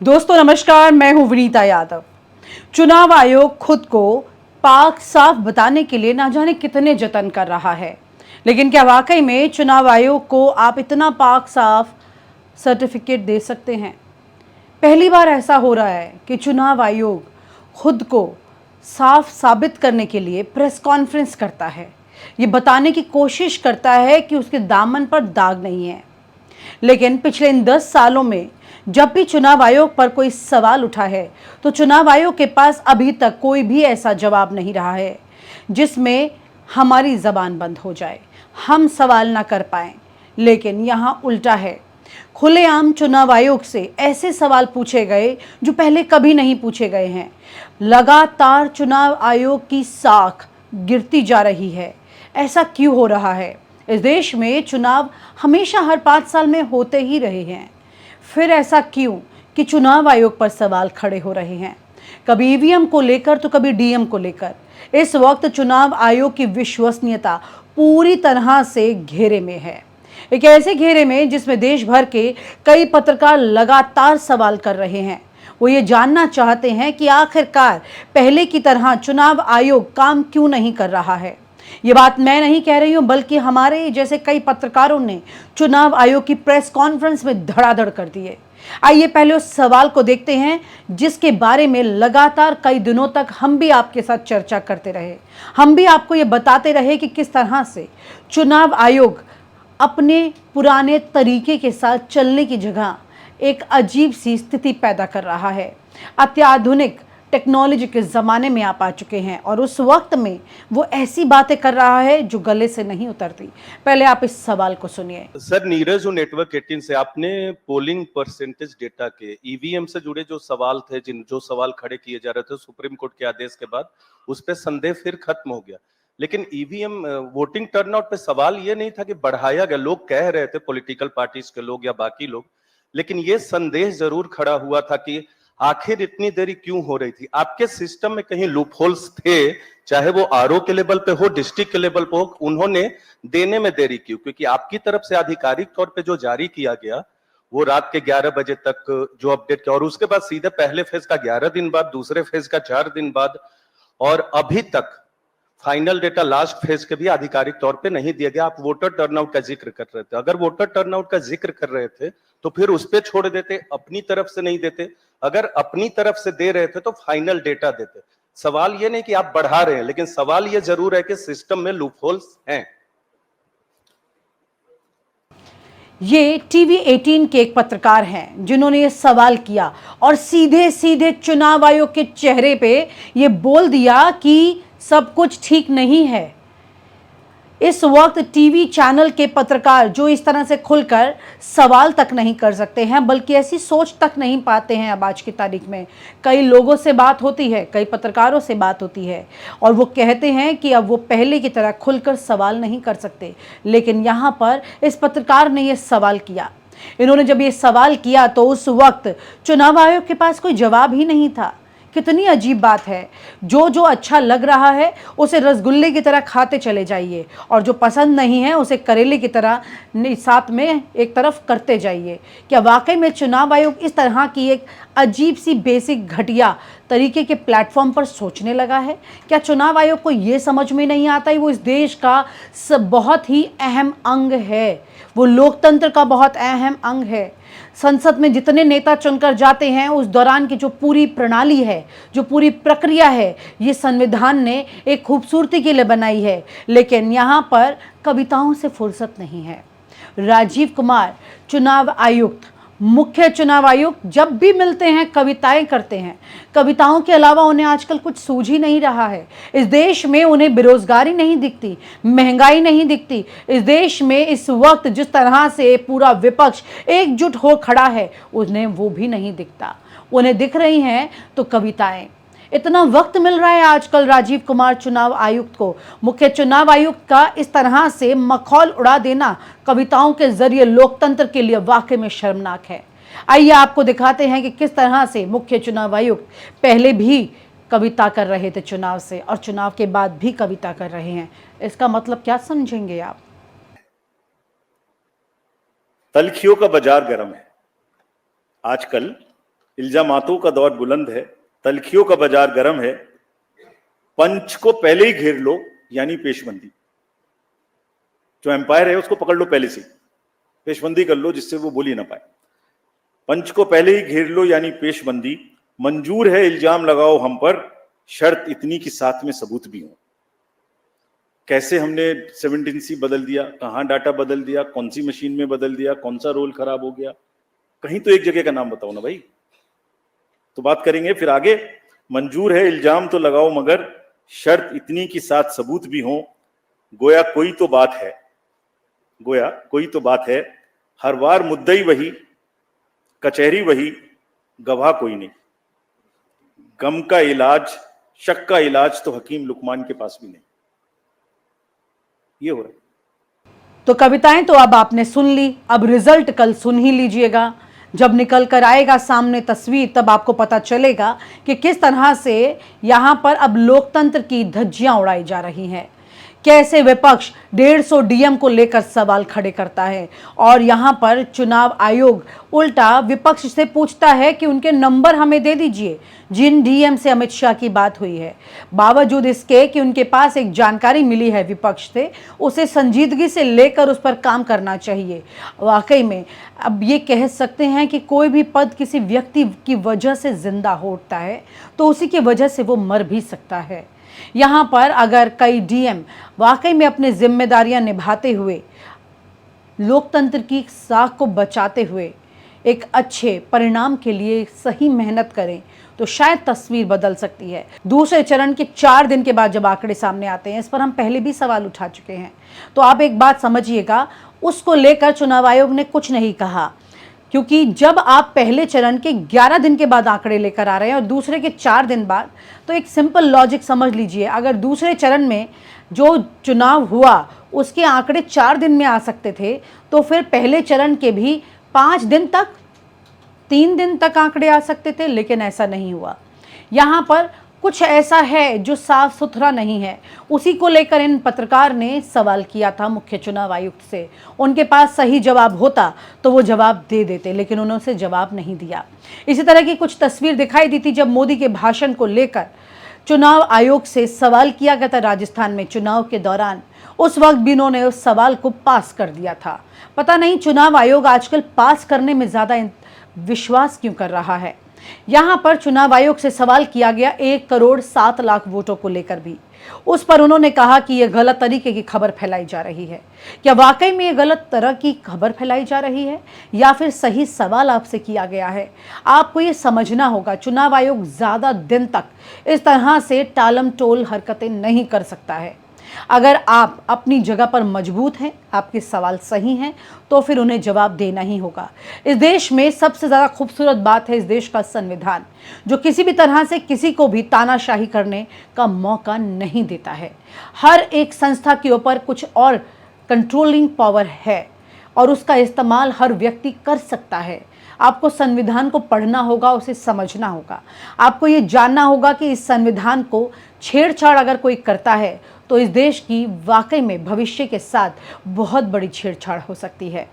दोस्तों नमस्कार, मैं हूं विनीता यादव। चुनाव आयोग खुद को पाक साफ बताने के लिए ना जाने कितने जतन कर रहा है, लेकिन क्या वाकई में चुनाव आयोग को आप इतना पाक साफ सर्टिफिकेट दे सकते हैं? पहली बार ऐसा हो रहा है कि चुनाव आयोग खुद को साफ साबित करने के लिए प्रेस कॉन्फ्रेंस करता है। ये बताने की कोशिश करता है कि उसके दामन पर दाग नहीं है। लेकिन पिछले इन 10 सालों में जब भी चुनाव आयोग पर कोई सवाल उठा है तो चुनाव आयोग के पास अभी तक कोई भी ऐसा जवाब नहीं रहा है जिसमें हमारी जबान बंद हो जाए, हम सवाल ना कर पाए। लेकिन यहाँ उल्टा है, खुलेआम चुनाव आयोग से ऐसे सवाल पूछे गए जो पहले कभी नहीं पूछे गए हैं। लगातार चुनाव आयोग की साख गिरती जा रही है। ऐसा क्यों हो रहा है? इस देश में चुनाव हमेशा हर 5 साल में होते ही रहे हैं, फिर ऐसा क्यों कि चुनाव आयोग पर सवाल खड़े हो रहे हैं, कभी ईवीएम को लेकर तो कभी डीएम को लेकर। इस वक्त चुनाव आयोग की विश्वसनीयता पूरी तरह से घेरे में है, एक ऐसे घेरे में जिसमें देश भर के कई पत्रकार लगातार सवाल कर रहे हैं। वो ये जानना चाहते हैं कि आखिरकार पहले की तरह चुनाव आयोग काम क्यों नहीं कर रहा है। ये बात मैं नहीं कह रही हूं, बल्कि हमारे जैसे कई पत्रकारों ने चुनाव आयोग की प्रेस कॉन्फ्रेंस में धड़ाधड़ कर दिए। आइए पहले उस सवाल को देखते हैं जिसके बारे में लगातार कई दिनों तक हम भी आपके साथ चर्चा करते रहे। हम भी आपको ये बताते रहे कि किस तरह से चुनाव आयोग अपने पुराने तरीके के साथ चलने की जगह एक अजीब सी स्थिति पैदा कर रहा है। अत्याधुनिक टेक्नोलॉजी के ज़माने में आप आ चुके हैं और उस वक्त में वो ऐसी बातें कर रहा है जो गले से नहीं उतरती। पहले आप इस सवाल को सुनिए। सर, नीरज हूं नेटवर्क 18 से। आपने पोलिंग परसेंटेज डेटा के ईवीएम से जुड़े जो सवाल थे, जो सवाल खड़े किए जा रहे थे सुप्रीम कोर्ट के आदेश के बाद, उस पर संदेह फिर खत्म हो गया। लेकिन ईवीएम वोटिंग टर्नआउट पे सवाल ये नहीं था कि बढ़ाया गया, लोग कह रहे थे पॉलिटिकल पार्टीज के लोग या बाकी लोग, लेकिन ये संदेह जरूर खड़ा हुआ था कि आखिर इतनी देरी क्यों हो रही थी। आपके सिस्टम में कहीं लूप होल्स थे, चाहे वो आरओ के लेवल पे हो, डिस्ट्रिक्ट के लेवल पे हो, उन्होंने देने में देरी क्यों? क्योंकि आपकी तरफ से आधिकारिक तौर पे जो जारी किया गया वो रात के 11 बजे तक जो अपडेट किया, और उसके बाद सीधे पहले फेज का 11 दिन बाद, दूसरे फेज का 4 दिन बाद, और अभी तक फाइनल डेटा लास्ट फेज के भी आधिकारिक तौर पे नहीं दिया गया। आप वोटर टर्नआउट का जिक्र कर रहे थे, अगर वोटर टर्नआउट का जिक्र कर रहे थे तो फिर उस पे छोड़ देते, अपनी तरफ से नहीं देते। अगर अपनी तरफ से दे रहे थे तो फाइनल डेटा देते। सवाल ये नहीं कि आप बढ़ा रहे हैं, लेकिन सवाल ये जरूर है कि सिस्टम में लूप होल्स हैं। ये टीवी 18 के एक पत्रकार हैं जिन्होंने ये सवाल किया और सीधे सीधे चुनाव आयोग के चेहरे पे ये बोल दिया कि सब कुछ ठीक नहीं है। इस वक्त टीवी चैनल के पत्रकार जो इस तरह से खुलकर सवाल तक नहीं कर सकते हैं, बल्कि ऐसी सोच तक नहीं पाते हैं। अब आज की तारीख में कई लोगों से बात होती है, कई पत्रकारों से बात होती है और वो कहते हैं कि अब वो पहले की तरह खुलकर सवाल नहीं कर सकते। लेकिन यहाँ पर इस पत्रकार ने ये सवाल किया। इन्होंने जब ये सवाल किया तो उस वक्त चुनाव आयोग के पास कोई जवाब ही नहीं था। कितनी अजीब बात है। जो जो अच्छा लग रहा है उसे रसगुल्ले की तरह खाते चले जाइए और जो पसंद नहीं है उसे करेले की तरह साथ में एक तरफ करते जाइए। क्या वाकई में चुनाव आयोग इस तरह की एक अजीब सी बेसिक घटिया तरीके के प्लेटफॉर्म पर सोचने लगा है? क्या चुनाव आयोग को ये समझ में नहीं आता है वो इस देश का बहुत ही अहम अंग है, वो लोकतंत्र का बहुत अहम अंग है। संसद में जितने नेता चुनकर जाते हैं उस दौरान की जो पूरी प्रणाली है, जो पूरी प्रक्रिया है, ये संविधान ने एक खूबसूरती के लिए बनाई है। लेकिन यहाँ पर कविताओं से फुर्सत नहीं है। राजीव कुमार चुनाव आयुक्त, मुख्य चुनाव आयुक्त जब भी मिलते हैं कविताएं करते हैं। कविताओं के अलावा उन्हें आजकल कुछ सूझ ही नहीं रहा है। इस देश में उन्हें बेरोजगारी नहीं दिखती, महंगाई नहीं दिखती। इस देश में इस वक्त जिस तरह से पूरा विपक्ष एकजुट हो खड़ा है उन्हें वो भी नहीं दिखता। उन्हें दिख रही हैं तो कविताएं। इतना वक्त मिल रहा है आजकल राजीव कुमार चुनाव आयुक्त को, मुख्य चुनाव आयुक्त का इस तरह से मखौल उड़ा देना कविताओं के जरिए लोकतंत्र के लिए वाकई में शर्मनाक है। आइए आपको दिखाते हैं कि किस तरह से मुख्य चुनाव आयुक्त पहले भी कविता कर रहे थे चुनाव से और चुनाव के बाद भी कविता कर रहे हैं। इसका मतलब क्या समझेंगे आप? तलखियों का बाजार गर्म है। आजकल इल्जामातों का दौर बुलंद है, तलखियों का बाजार गर्म है, पंच को पहले ही घेर लो यानी पेशबंदी। जो एम्पायर है उसको पकड़ लो पहले से, पेशबंदी कर लो जिससे वो बोल ही ना पाए। पंच को पहले ही घेर लो यानी पेशबंदी, मंजूर है इल्जाम लगाओ हम पर, शर्त इतनी कि साथ में सबूत भी हो। कैसे हमने 17C बदल दिया, कहां डाटा बदल दिया, कौन सी मशीन में बदल दिया, कौन सा रोल खराब हो गया, कहीं तो एक जगह का नाम बताओ ना भाई। तो बात करेंगे फिर आगे। मंजूर है इल्जाम तो लगाओ मगर शर्त इतनी कि साथ सबूत भी हो। गोया कोई तो बात है, गोया कोई तो बात है, हर बार मुद्दई वही, कचहरी वही, गवाह कोई नहीं। गम का इलाज, शक का इलाज तो हकीम लुकमान के पास भी नहीं। ये हो रहा है। तो कविताएं तो अब आपने सुन ली, अब रिजल्ट कल सुन ही लीजिएगा। जब निकल कर आएगा सामने तस्वीर तब आपको पता चलेगा कि किस तरह से यहाँ पर अब लोकतंत्र की धज्जियां उड़ाई जा रही हैं। कैसे विपक्ष 150 डीएम को लेकर सवाल खड़े करता है और यहाँ पर चुनाव आयोग उल्टा विपक्ष से पूछता है कि उनके नंबर हमें दे दीजिए जिन डीएम से अमित शाह की बात हुई है। बावजूद इसके कि उनके पास एक जानकारी मिली है विपक्ष से, उसे संजीदगी से लेकर उस पर काम करना चाहिए। वाकई में अब ये कह सकते हैं कि कोई भी पद किसी व्यक्ति की वजह से जिंदा होता है तो उसी की वजह से वो मर भी सकता है। यहाँ पर अगर कई डीएम वाकई में अपनी जिम्मेदारियां निभाते हुए लोकतंत्र की साख को बचाते हुए एक अच्छे परिणाम के लिए सही मेहनत करें तो शायद तस्वीर बदल सकती है। दूसरे चरण के 4 दिन के बाद जब आंकड़े सामने आते हैं, इस पर हम पहले भी सवाल उठा चुके हैं, तो आप एक बात समझिएगा, उसको लेकर चुनाव आयोग ने कुछ नहीं कहा। क्योंकि जब आप पहले चरण के 11 दिन के बाद आंकड़े लेकर आ रहे हैं और दूसरे के 4 दिन बाद, तो एक सिंपल लॉजिक समझ लीजिए, अगर दूसरे चरण में जो चुनाव हुआ उसके आंकड़े 4 दिन में आ सकते थे तो फिर पहले चरण के भी 5 दिन तक, 3 दिन तक आंकड़े आ सकते थे, लेकिन ऐसा नहीं हुआ। यहाँ पर कुछ ऐसा है जो साफ सुथरा नहीं है। उसी को लेकर इन पत्रकार ने सवाल किया था मुख्य चुनाव आयुक्त से। उनके पास सही जवाब होता तो वो जवाब दे देते, लेकिन उन्होंने जवाब नहीं दिया। इसी तरह की कुछ तस्वीर दिखाई दी थी जब मोदी के भाषण को लेकर चुनाव आयोग से सवाल किया गया था राजस्थान में चुनाव के दौरान। उस वक्त भी उन्होंने उस सवाल को पास कर दिया था। पता नहीं चुनाव आयोग आजकल पास करने में ज़्यादा विश्वास क्यों कर रहा है। यहाँ पर चुनाव आयोग से सवाल किया गया 1 करोड़ 7 लाख वोटों को लेकर भी। उस पर उन्होंने कहा कि यह गलत तरीके की खबर फैलाई जा रही है। क्या वाकई में ये गलत तरह की खबर फैलाई जा रही है या फिर सही सवाल आपसे किया गया है? आपको ये समझना होगा, चुनाव आयोग ज़्यादा दिन तक इस तरह से टालम टोल हरकतें नहीं कर सकता है। अगर आप अपनी जगह पर मजबूत हैं, आपके सवाल सही हैं, तो फिर उन्हें जवाब देना ही होगा। इस देश में सबसे ज़्यादा खूबसूरत बात है इस देश का संविधान, जो किसी भी तरह से किसी को भी तानाशाही करने का मौका नहीं देता है। हर एक संस्था के ऊपर कुछ और कंट्रोलिंग पावर है और उसका इस्तेमाल हर व्यक्ति कर सकता है। आपको संविधान को पढ़ना होगा, उसे समझना होगा। आपको ये जानना होगा कि इस संविधान को छेड़छाड़ अगर कोई करता है तो इस देश की वाकई में भविष्य के साथ बहुत बड़ी छेड़छाड़ हो सकती है।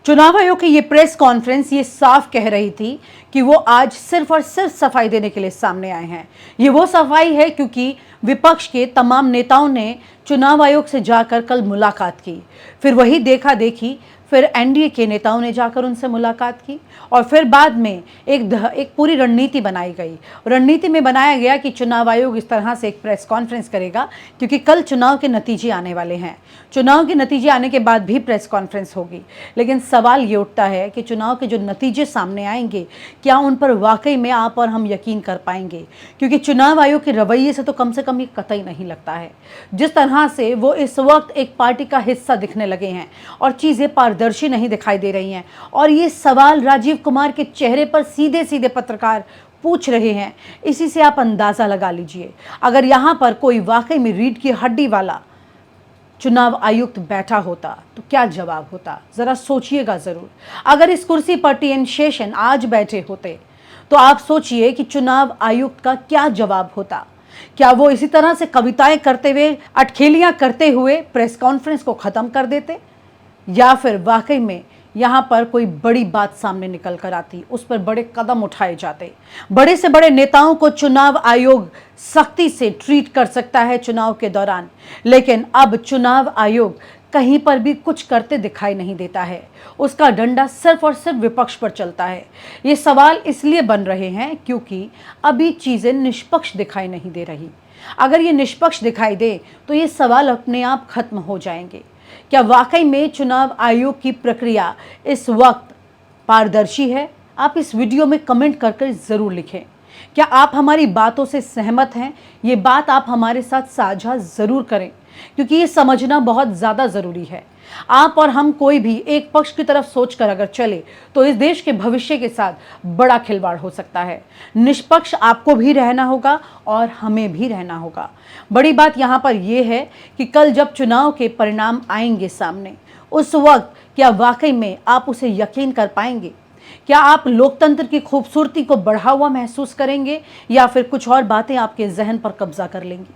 चुनाव आयोग की ये प्रेस कॉन्फ्रेंस ये साफ कह रही थी कि वो आज सिर्फ और सिर्फ सफाई देने के लिए सामने आए हैं। ये वो सफाई है क्योंकि विपक्ष के तमाम नेताओं ने चुनाव आयोग से जाकर कल मुलाकात की, फिर वही देखा देखी, फिर एनडीए के नेताओं ने जाकर उनसे मुलाकात की और फिर बाद में एक पूरी रणनीति बनाई गई। रणनीति में बनाया गया कि चुनाव आयोग इस तरह से एक प्रेस कॉन्फ्रेंस करेगा क्योंकि कल चुनाव के नतीजे आने वाले हैं। चुनाव के नतीजे आने के बाद भी प्रेस कॉन्फ्रेंस होगी, लेकिन सवाल ये उठता है कि चुनाव के जो नतीजे सामने आएंगे क्या उन पर वाकई में आप और हम यकीन कर पाएंगे? क्योंकि चुनाव आयोग के रवैये से तो कम से कम ये कतई नहीं लगता है। जिस तरह से वो इस वक्त एक पार्टी का हिस्सा दिखने लगे हैं और चीज़ें पारदर्शी नहीं दिखाई दे रही हैं, और ये सवाल राजीव कुमार के चेहरे पर सीधे सीधे पत्रकार पूछ रहे हैं, इसी से आप अंदाज़ा लगा लीजिए। अगर यहाँ पर कोई वाकई में रीढ़ की हड्डी वाला चुनाव आयुक्त बैठा होता तो क्या जवाब होता, ज़रा सोचिएगा ज़रूर। अगर इस कुर्सी पर टीएन शेषन आज बैठे होते तो आप सोचिए कि चुनाव आयुक्त का क्या जवाब होता। क्या वो इसी तरह से कविताएं करते हुए, अटखेलियां करते हुए प्रेस कॉन्फ्रेंस को ख़त्म कर देते, या फिर वाकई में यहाँ पर कोई बड़ी बात सामने निकल कर आती, उस पर बड़े कदम उठाए जाते। बड़े से बड़े नेताओं को चुनाव आयोग सख्ती से ट्रीट कर सकता है चुनाव के दौरान, लेकिन अब चुनाव आयोग कहीं पर भी कुछ करते दिखाई नहीं देता है। उसका डंडा सिर्फ और सिर्फ विपक्ष पर चलता है। ये सवाल इसलिए बन रहे हैं क्योंकि अभी चीजें निष्पक्ष दिखाई नहीं दे रही। अगर ये निष्पक्ष दिखाई दे तो ये सवाल अपने आप खत्म हो जाएंगे। क्या वाकई में चुनाव आयोग की प्रक्रिया इस वक्त पारदर्शी है? आप इस वीडियो में कमेंट करके जरूर लिखें। क्या आप हमारी बातों से सहमत हैं? ये बात आप हमारे साथ साझा जरूर करें, क्योंकि ये समझना बहुत ज़्यादा ज़रूरी है। आप और हम कोई भी एक पक्ष की तरफ सोचकर अगर चले तो इस देश के भविष्य के साथ बड़ा खिलवाड़ हो सकता है। निष्पक्ष आपको भी रहना होगा और हमें भी रहना होगा। बड़ी बात यहाँ पर यह है कि कल जब चुनाव के परिणाम आएंगे सामने, उस वक्त क्या वाकई में आप उसे यकीन कर पाएंगे? क्या आप लोकतंत्र की खूबसूरती को बढ़ा हुआ महसूस करेंगे, या फिर कुछ और बातें आपके जहन पर कब्जा कर लेंगी?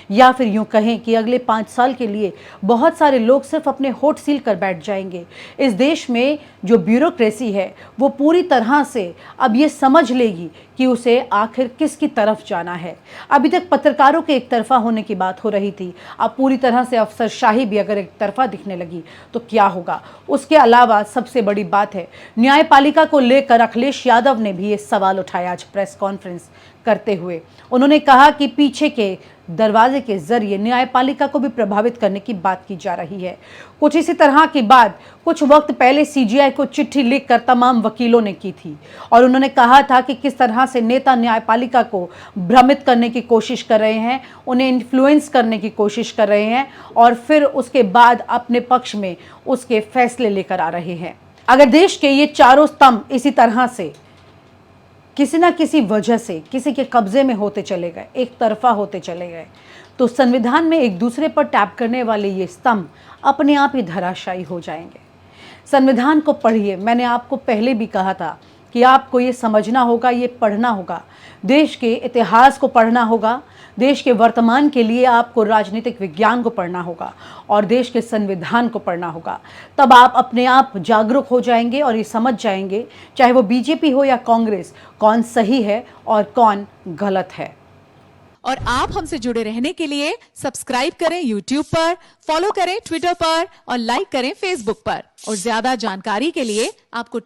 या फिर यूं कहें कि अगले 5 साल के लिए बहुत सारे लोग सिर्फ अपने होठ सील कर बैठ जाएंगे। इस देश में जो ब्यूरोक्रेसी है वो पूरी तरह से अब ये समझ लेगी कि उसे आखिर किसकी तरफ जाना है। अभी तक पत्रकारों के एक तरफा होने की बात हो रही थी, अब पूरी तरह से अफसरशाही भी अगर एक तरफा दिखने लगी तो क्या होगा? उसके अलावा सबसे बड़ी बात है, न्यायपालिका को लेकर अखिलेश यादव ने भी ये सवाल उठाया आज प्रेस कॉन्फ्रेंस करते हुए। उन्होंने कहा कि पीछे के दरवाजे के जरिए न्यायपालिका को भी प्रभावित करने की बात की जा रही है। कुछ इसी तरह की बात कुछ वक्त पहले सीजीआई को चिट्ठी लिखकर तमाम वकीलों ने की थी और उन्होंने कहा था कि किस तरह से नेता न्यायपालिका को भ्रमित करने की कोशिश कर रहे हैं, उन्हें इन्फ्लुएंस करने की कोशिश कर रहे हैं और फिर उसके बाद अपने पक्ष में उसके फैसले लेकर आ रहे हैं। अगर देश के ये चारों स्तंभ इसी तरह से किसी ना किसी वजह से किसी के कब्जे में होते चले गए, एक तरफा होते चले गए, तो संविधान में एक दूसरे पर टैप करने वाले ये स्तंभ अपने आप ही धराशायी हो जाएंगे। संविधान को पढ़िए। मैंने आपको पहले भी कहा था कि आपको ये समझना होगा, ये पढ़ना होगा, देश के इतिहास को पढ़ना होगा, देश के वर्तमान के लिए आपको राजनीतिक विज्ञान को पढ़ना होगा और देश के संविधान को पढ़ना होगा। तब आप अपने आप जागरूक हो जाएंगे और ये समझ जाएंगे, चाहे वो बीजेपी हो या कांग्रेस, कौन सही है और कौन गलत है। और आप हमसे जुड़े रहने के लिए सब्सक्राइब करें YouTube पर, फॉलो करें ट्विटर पर और लाइक करें Facebook पर। और ज्यादा जानकारी के लिए आपको